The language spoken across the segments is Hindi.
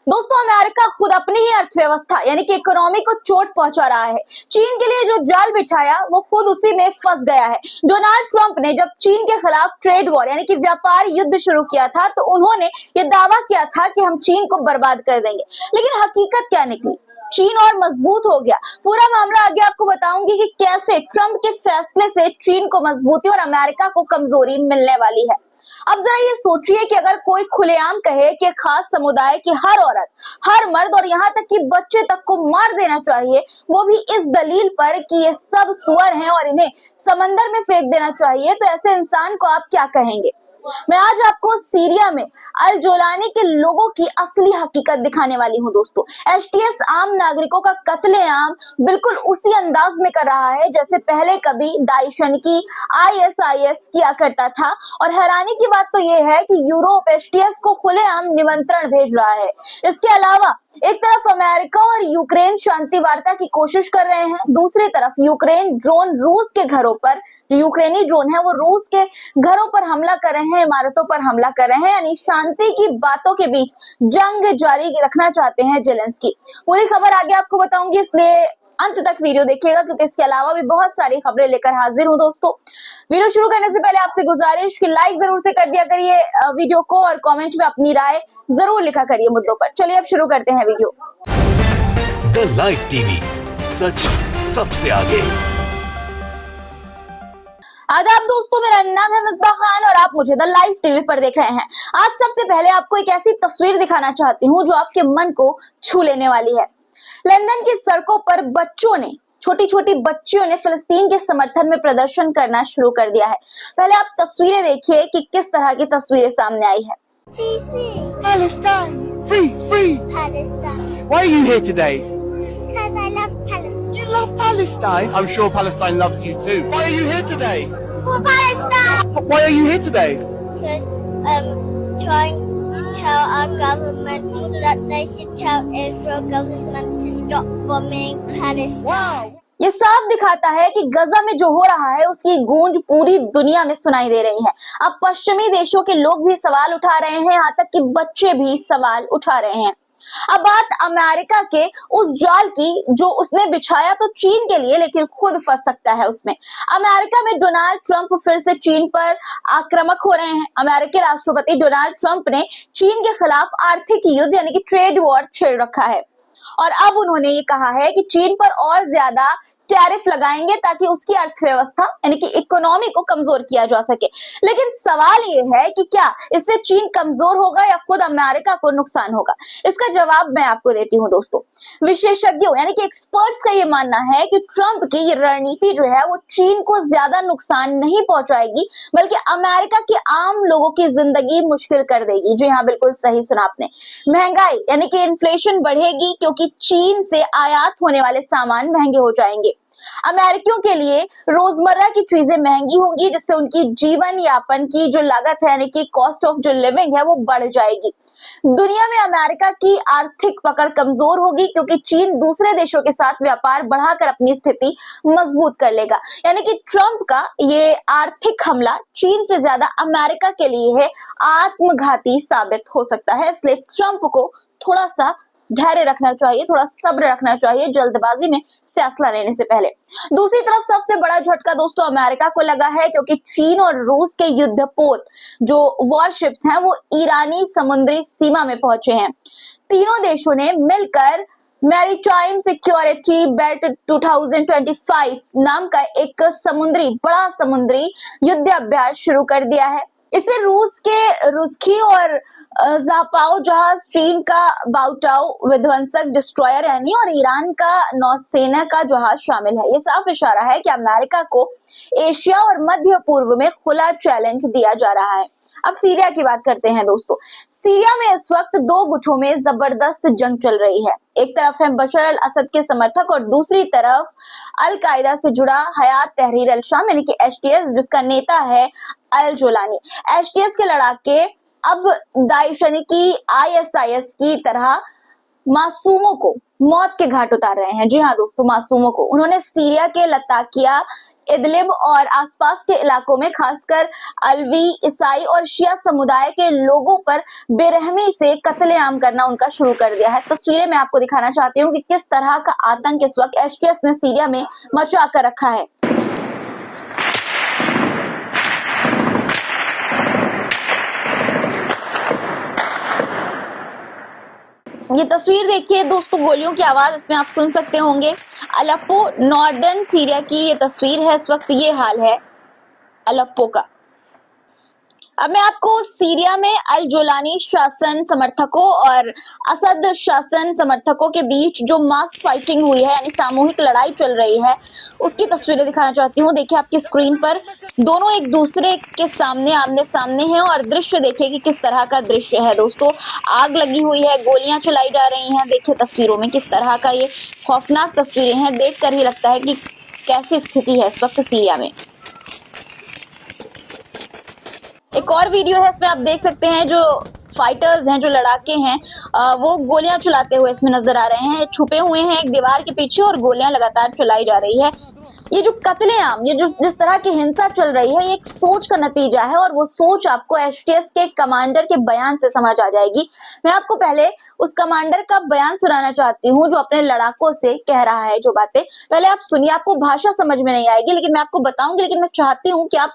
दोस्तों, अमेरिका खुद अपनी ही अर्थव्यवस्था यानी कि इकोनॉमी को चोट पहुंचा रहा है। चीन के लिए जो जाल बिछाया वो खुद उसी में फंस गया है। डोनाल्ड ट्रंप ने जब चीन के खिलाफ ट्रेड वॉर यानी कि व्यापार युद्ध शुरू किया था तो उन्होंने ये दावा किया था कि हम चीन को बर्बाद कर देंगे, लेकिन हकीकत क्या निकली? चीन और मजबूत हो गया। पूरा मामला आगे आपको बताऊंगी कि कैसे ट्रंप के फैसले से चीन को मजबूती और अमेरिका को कमजोरी मिलने वाली है। अब जरा ये सोचिए कि अगर कोई खुलेआम कहे कि खास समुदाय की हर औरत, हर मर्द और यहाँ तक कि बच्चे तक को मार देना चाहिए, वो भी इस दलील पर कि ये सब सुअर हैं और इन्हें समंदर में फेंक देना चाहिए, तो ऐसे इंसान को आप क्या कहेंगे? मैं आज आपको सीरिया में अल जोलानी के लोगों की असली हकीकत दिखाने वाली हूँ। दोस्तों, एचटीएस आम नागरिकों का कत्लेआम बिल्कुल उसी अंदाज में कर रहा है जैसे पहले कभी दाइश यानी कि आईएसआईएस किया करता था। और हैरानी की बात तो ये है कि यूरोप एचटीएस को खुलेआम निमंत्रण भेज रहा है। इसके अलावा एक तरफ अमेरिका और यूक्रेन शांति वार्ता की कोशिश कर रहे हैं, दूसरी तरफ यूक्रेन ड्रोन रूस के घरों पर, जो यूक्रेनी ड्रोन है वो रूस के घरों पर हमला कर रहे हैं, इमारतों पर हमला कर रहे हैं, यानी शांति की बातों के बीच जंग जारी रखना चाहते हैं जेलेंस्की। पूरी खबर आगे आपको बताऊंगी, इसलिए अंत तक वीडियो देखिएगा क्योंकि इसके अलावा भी बहुत सारी खबरें लेकर हाजिर हूं। दोस्तों, वीडियो शुरू करने से पहले आपसे गुजारिश कि लाइक जरूर से कर दिया करिए वीडियो को और कमेंट में अपनी राय जरूर लिखा करिए मुद्दों पर। चलिए अब शुरू करते हैं वीडियो। द लाइव टीवी, सच सबसे आगे। आदाब दोस्तों, मेरा नाम है मिसबा खान और आप मुझे द लाइव टीवी पर देख रहे हैं। आज सबसे पहले आपको एक ऐसी तस्वीर दिखाना चाहती हूँ जो आपके मन को छू लेने वाली है। लंदन की सड़कों पर बच्चों ने, छोटी छोटी बच्चियों ने फिलिस्तीन के समर्थन में प्रदर्शन करना शुरू कर दिया है। पहले आप तस्वीरें देखिए कि किस तरह की तस्वीरें सामने आई है। Free, free. Palestine! Free, free! Palestine. Why are you here today? Because I love Palestine. You love Palestine? I'm sure Palestine loves you too. Why are you here today? For Palestine! Why are you here today? Because trying to tell our government that they should tell Israel government to stop bombing Palestine. Wow! ये साफ दिखाता है कि गजा में जो हो रहा है उसकी गूंज पूरी दुनिया में सुनाई दे रही है। अब पश्चिमी देशों के लोग भी सवाल उठा रहे हैं, यहाँ तक कि बच्चे भी सवाल उठा रहे हैं। अब बात अमेरिका के उस जाल की जो उसने बिछाया तो चीन के लिए, लेकिन खुद फंस सकता है उसमें। अमेरिका में डोनाल्ड ट्रंप फिर से चीन पर आक्रामक हो रहे हैं। अमेरिकी राष्ट्रपति डोनाल्ड ट्रंप ने चीन के खिलाफ आर्थिक युद्ध यानी कि ट्रेड वॉर छेड़ रखा है और अब उन्होंने ये कहा है कि चीन पर और ज्यादा टैरिफ लगाएंगे ताकि उसकी अर्थव्यवस्था यानी कि इकोनॉमी को कमजोर किया जा सके। लेकिन सवाल ये है कि क्या इससे चीन कमजोर होगा या खुद अमेरिका को नुकसान होगा? इसका जवाब मैं आपको देती हूँ। दोस्तों, विशेषज्ञों यानी कि एक्सपर्ट्स का ये मानना है कि ट्रंप की ये रणनीति जो है वो चीन को ज्यादा नुकसान नहीं पहुंचाएगी बल्कि अमेरिका के आम लोगों की जिंदगी मुश्किल कर देगी। जी हाँ, बिल्कुल सही सुना आपने। महंगाई यानी कि इन्फ्लेशन बढ़ेगी क्योंकि चीन से आयात होने वाले सामान महंगे हो जाएंगे। अमेरिकियों के लिए रोजमर्रा की चीजें महंगी होंगी जिससे उनकी जीवन यापन की जो लागत है यानी कि कॉस्ट ऑफ जो लिविंग है वो बढ़ जाएगी। दुनिया में अमेरिका की आर्थिक पकड़ कमजोर होगी क्योंकि चीन दूसरे देशों के साथ व्यापार बढ़ाकर अपनी स्थिति मजबूत कर लेगा। यानी कि ट्रंप का ये आर्थिक हमला चीन से ज्यादा अमेरिका के लिए है आत्मघाती साबित हो सकता है। इसलिए ट्रंप को थोड़ा सा धैर्य रखना चाहिए, थोड़ा सब्र रखना चाहिए जल्दबाजी में फैसला लेने से पहले। दूसरी तरफ सबसे बड़ा झटका दोस्तों अमेरिका को लगा है क्योंकि चीन और रूस के युद्धपोत जो वॉरशिप्स हैं वो ईरानी समुद्री सीमा में पहुंचे हैं। तीनों देशों ने मिलकर मैरीटाइम सिक्योरिटी बेल्ट 2025 नाम का एक बड़ा समुद्री युद्ध अभ्यास शुरू कर दिया है। इसे रूस के रुस्की और जापाओ जहाज, चीन का बाउटाओ विध्वंसक डिस्ट्रॉयर यानी और ईरान का नौसेना का जहाज शामिल है। ये साफ इशारा है कि अमेरिका को एशिया और मध्य पूर्व में खुला चैलेंज दिया जा रहा है। अब सीरिया की बात करते हैं। दोस्तों, सीरिया में इस वक्त दो गुटों में जबरदस्त जंग चल रही है। एक तरफ है बशर अल असद के समर्थक और दूसरी तरफ अल कायदा से जुड़ा हयात तहरीर अल शाम यानी कि एचटीएस जिसका नेता है अल जोलानी। एचटीएस के लड़ाके अब दाइश यानी कि आईएसआईएस की तरह मासूमों को मौत के घाट उतार रहे हैं। जी हाँ दोस्तों, मासूमों को। उन्होंने सीरिया के लताकिया इदलिब और आसपास के इलाकों में खासकर अलवी, ईसाई और शिया समुदाय के लोगों पर बेरहमी से कत्लेआम करना उनका शुरू कर दिया है। तस्वीरें मैं आपको दिखाना चाहती हूँ कि किस तरह का आतंक इस वक्त एसटीएस ने सीरिया में मचा कर रखा है। ये तस्वीर देखिए दोस्तों, गोलियों की आवाज इसमें आप सुन सकते होंगे। अलेप्पो नॉर्दर्न सीरिया की ये तस्वीर है। इस वक्त ये हाल है अलेप्पो का। अब मैं आपको सीरिया में अल जोलानी शासन समर्थकों और असद शासन समर्थकों के बीच जो मास फाइटिंग हुई है, यानी सामूहिक लड़ाई चल रही है, उसकी तस्वीरें दिखाना चाहती हूँ। देखिए आपकी स्क्रीन पर दोनों एक दूसरे के सामने आमने सामने हैं और दृश्य देखिए कि किस तरह का दृश्य है दोस्तों। आग लगी हुई है, गोलियां चलाई जा रही हैं। देखिए तस्वीरों में किस तरह का ये खौफनाक तस्वीरें हैं, देखकर ही लगता है कि कैसी स्थिति है इस वक्त सीरिया में। एक और वीडियो है, इसमें आप देख सकते हैं जो फाइटर्स हैं, जो लड़ाके हैं, वो गोलियां चलाते हुए इसमें नजर आ रहे हैं। छुपे हुए हैं एक दीवार के पीछे और गोलियां लगातार चलाई जा रही है। ये जो कत्लेआम, ये जो जिस तरह की हिंसा चल रही है, ये एक सोच का नतीजा है और वो सोच आपको एसटीएस के कमांडर के बयान से समझ आ जाएगी। मैं आपको पहले उस कमांडर का बयान सुनाना चाहती हूँ जो अपने लड़ाकों से कह रहा है जो बातें। पहले आप सुनिए, आपको भाषा समझ में नहीं आएगी लेकिन मैं आपको बताऊंगी, लेकिन मैं चाहती हूँ कि आप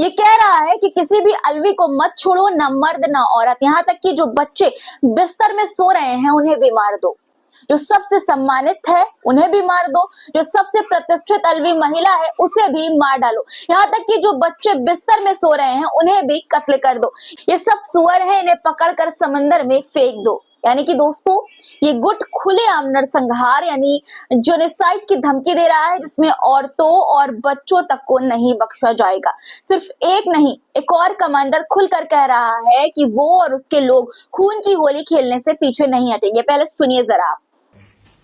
ये कह रहा है कि किसी भी अलवी को मत छोड़ो, ना मर्द ना औरत, यहाँ तक कि जो बच्चे बिस्तर में सो रहे हैं उन्हें भी मार दो। जो सबसे सम्मानित है उन्हें भी मार दो, जो सबसे प्रतिष्ठित अलवी महिला है उसे भी मार डालो, यहाँ तक कि जो बच्चे बिस्तर में सो रहे हैं उन्हें भी कत्ल कर दो। ये सब सुअर है, इन्हें पकड़कर समंदर में फेंक दो। यानी कि दोस्तों ये गुट खुलेआम नरसंहार यानी जेनोसाइड की धमकी दे रहा है, जिसमें औरतों और बच्चों तक को नहीं बख्शा जाएगा। सिर्फ एक नहीं, एक और कमांडर खुलकर कह रहा है कि वो और उसके लोग खून की होली खेलने से पीछे नहीं हटेंगे। पहले सुनिए जरा।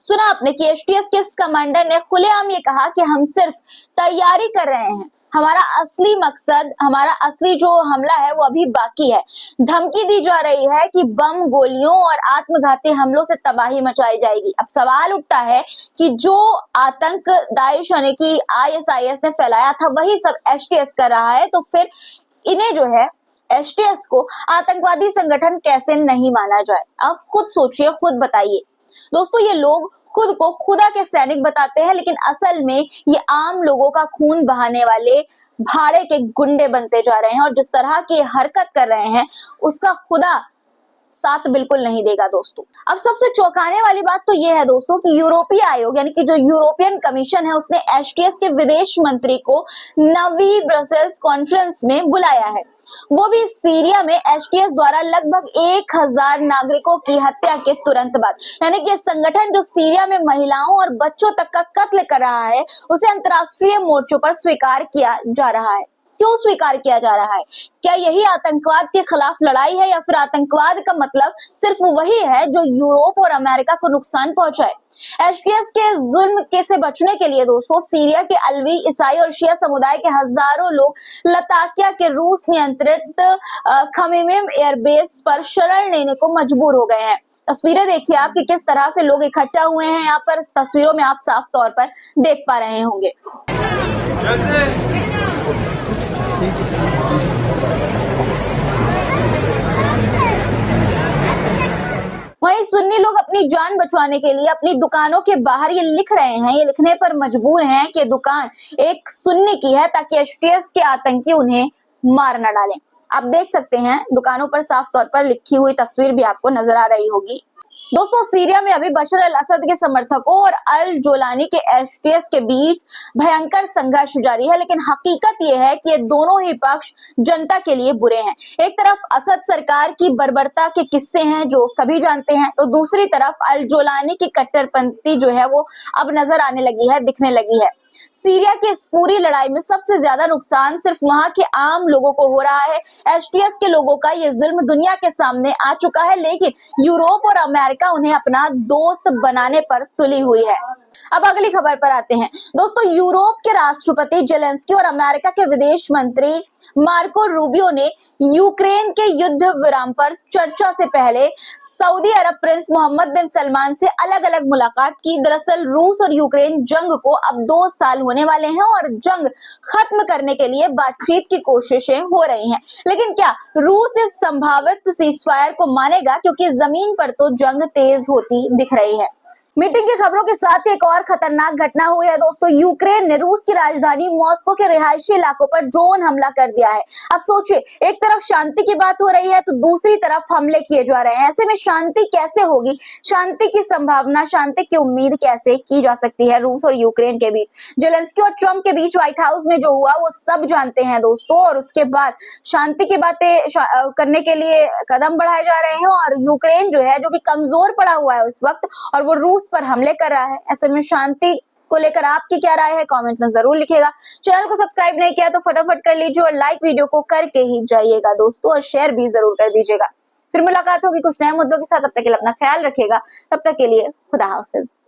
सुना आपने कि एसटीएस के इस कमांडर ने खुलेआम ये कहा कि हम सिर्फ तैयारी कर रहे हैं, हमारा असली मकसद, हमारा असली जो हमला है वो अभी बाकी है। धमकी दी जा रही है कि बम, गोलियों और आत्मघाती हमलों से तबाही मचाई जाएगी। अब सवाल उठता है कि जो आतंक दाइश यानी कि आईएसआईएस ने फैलाया था वही सब एसटीएस कर रहा है, तो फिर इन्हें जो है एसटीएस को आतंकवादी संगठन कैसे नहीं माना जाए? आप खुद सोचिए, खुद बताइए। दोस्तों ये लोग खुद को खुदा के सैनिक बताते हैं, लेकिन असल में ये आम लोगों का खून बहाने वाले भाड़े के गुंडे बनते जा रहे हैं और जिस तरह की हरकत कर रहे हैं उसका खुदा साथ बिल्कुल नहीं देगा दोस्तों। अब सबसे चौंकाने वाली बात तो ये है दोस्तों कि यूरोपीय आयोग यानी कि जो यूरोपियन कमीशन है उसने एसटीएस के विदेश मंत्री को 9वीं ब्रसेल्स कॉन्फ्रेंस में बुलाया है, वो भी सीरिया में एसटीएस द्वारा लगभग 1000 नागरिकों की हत्या के तुरंत बाद। यानी कि संगठन जो सीरिया में महिलाओं और बच्चों तक का कत्ल कर रहा है उसे अंतर्राष्ट्रीय मोर्चों पर स्वीकार किया जा रहा है। क्यों स्वीकार किया जा रहा है? क्या यही आतंकवाद के खिलाफ लड़ाई है या फिर आतंकवाद का मतलब सिर्फ वही है जो यूरोप और अमेरिका को नुकसान पहुंचाए? एसटीएस के जुल्म के से बचने के लिए दोस्तों सीरिया के अलवी, ईसाई और शिया समुदाय के हजारों लोग लताकिया के रूस नियंत्रित खमीम एयरबेस पर शरण लेने को मजबूर हो गए हैं। तस्वीरें देखिए आप कि किस तरह से लोग इकट्ठा हुए हैं यहाँ पर। इस तस्वीरों में आप साफ तौर पर देख पा रहे होंगे। वहीं सुन्नी लोग अपनी जान बचवाने के लिए अपनी दुकानों के बाहर ये लिख रहे हैं, ये लिखने पर मजबूर हैं कि दुकान एक सुन्नी की है ताकि एसटीएस के आतंकी उन्हें मार न डालें। आप देख सकते हैं दुकानों पर साफ तौर पर लिखी हुई तस्वीर भी आपको नजर आ रही होगी। दोस्तों, सीरिया में अभी बशर अल असद के समर्थकों और अल जोलानी के एसटीएस के बीच भयंकर संघर्ष जारी है, लेकिन हकीकत यह है कि ये दोनों ही पक्ष जनता के लिए बुरे हैं। एक तरफ असद सरकार की बर्बरता के किस्से हैं जो सभी जानते हैं, तो दूसरी तरफ अल जोलानी की कट्टरपंथी जो है वो अब नजर आने लगी है, दिखने लगी है। सीरिया की इस पूरी लड़ाई में सबसे ज्यादा नुकसान सिर्फ वहां के आम लोगों को हो रहा है। एसटीएस के लोगों का ये जुल्म दुनिया के सामने आ चुका है, लेकिन यूरोप और अमेरिका उन्हें अपना दोस्त बनाने पर तुली हुई है। अब अगली खबर पर आते हैं। दोस्तों, यूरोप के राष्ट्रपति जेलेंस्की और अमेरिका के विदेश मंत्री मार्को रूबियो ने यूक्रेन के युद्ध विराम पर चर्चा से पहले सऊदी अरब प्रिंस मोहम्मद बिन सलमान से अलग अलग मुलाकात की। दरअसल रूस और यूक्रेन जंग को अब 2 साल होने वाले हैं और जंग खत्म करने के लिए बातचीत की कोशिशें हो रही हैं। लेकिन क्या रूस इस संभावित सीजफायर को मानेगा, क्योंकि जमीन पर तो जंग तेज होती दिख रही है। मीटिंग की खबरों के साथ एक और खतरनाक घटना हुई है। दोस्तों, यूक्रेन ने रूस की राजधानी मॉस्को के रिहायशी इलाकों पर ड्रोन हमला कर दिया है। अब सोचिए, एक तरफ शांति की बात हो रही है तो दूसरी तरफ हमले किए जा रहे हैं। ऐसे में शांति कैसे होगी? शांति की संभावना, शांति की उम्मीद कैसे की जा सकती है रूस और यूक्रेन के बीच? जेलेंस्की और ट्रंप के बीच व्हाइट हाउस में जो हुआ वो सब जानते हैं दोस्तों, और उसके बाद शांति की बातें करने के लिए कदम बढ़ाए जा रहे हैं और यूक्रेन जो है, जो कि कमजोर पड़ा हुआ है उस वक्त, और वो रूस पर हमले कर रहा है। ऐसे में शांति को लेकर आपकी क्या राय है, कमेंट में जरूर लिखिएगा। चैनल को सब्सक्राइब नहीं किया तो फटाफट कर लीजिए और लाइक वीडियो को करके ही जाइएगा दोस्तों, और शेयर भी जरूर कर दीजिएगा। फिर मुलाकात होगी कुछ नए मुद्दों के साथ, तब तक के लिए अपना ख्याल रखिएगा। तब तक के लिए खुदा हाफिज।